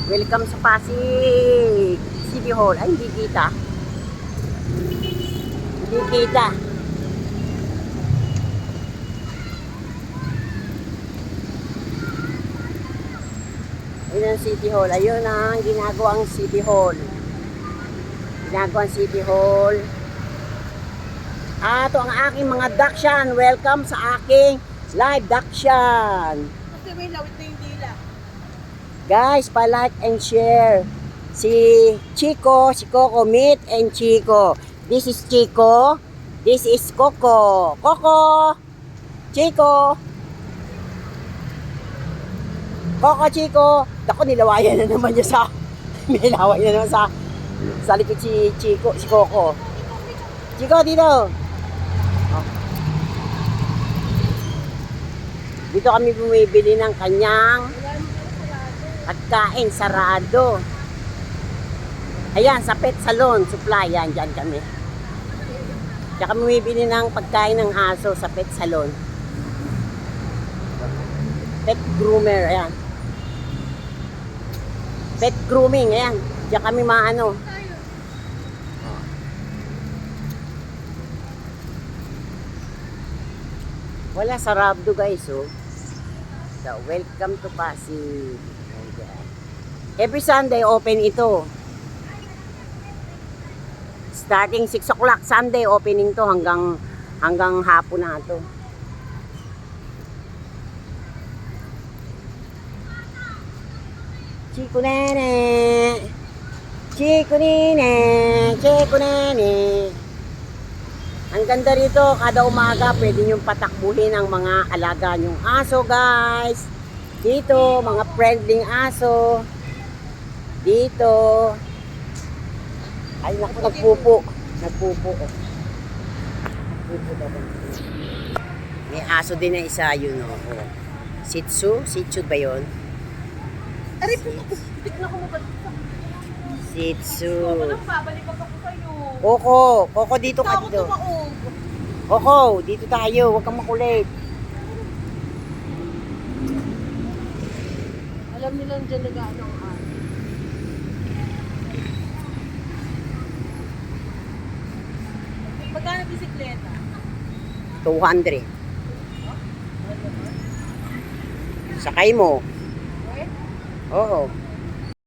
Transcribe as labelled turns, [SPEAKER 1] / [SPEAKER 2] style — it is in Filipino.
[SPEAKER 1] Welcome sa Pasig City Hall. Ay, hindi kita. Hindi kita. Ayun ang City Hall. Ayun ang ginagawang City Hall. Ginagawang City Hall. Ito ang aking mga Dakshan. Welcome sa aking live Dakshan.
[SPEAKER 2] Kasi may lawit na yung dila.
[SPEAKER 1] Guys, pa-like and share. Si Chico, si Coco, Meet and Chico. This is Chico. This is Coco. Coco! Chico! Coco, Chico! Ako, nilawayan na naman niya sa... May laway na naman sa likod si Chico, si Coco. Chico, dito! Oh. Dito kami bumibili ng kanyang pagkain, sarado. Ayan, sa Pet Salon, supply, yan, dyan kami. Tsaka bumibili ng pagkain ng aso sa Pet Salon. Pet groomer, ayan. Pet grooming, ayan. Diyan kami maano. Wala, sarado guys, oh. So, welcome to Pasig. Every Sunday, open ito. Starting 6 o'clock Sunday, opening to hanggang hapon na to. Chico nene, Chico nene, Chico nene. Ang ganda rito, kada umaga pwede nyo patakbuhin ang mga alaga nyong aso, guys. Dito, mga friendly aso. Dito. Ay, naku, nagpupo. Nagpupo. Nagpupo daw. May aso din na isa, yun, oh. Shih Tzu? Shih Tzu ba yun?
[SPEAKER 2] Aray po, bigla ko mabalik.
[SPEAKER 1] Shih Tzu.
[SPEAKER 2] Babalikan ako sa'yo.
[SPEAKER 1] Coco, Coco, dito ka dito.
[SPEAKER 2] Tumaog.
[SPEAKER 1] Coco, dito tayo. Huwag kang makulit.
[SPEAKER 2] Alam nilang dyan nag-ano ang ano. Magkano bisikleta?
[SPEAKER 1] 200. Sakay mo.
[SPEAKER 2] Okay?
[SPEAKER 1] Oo.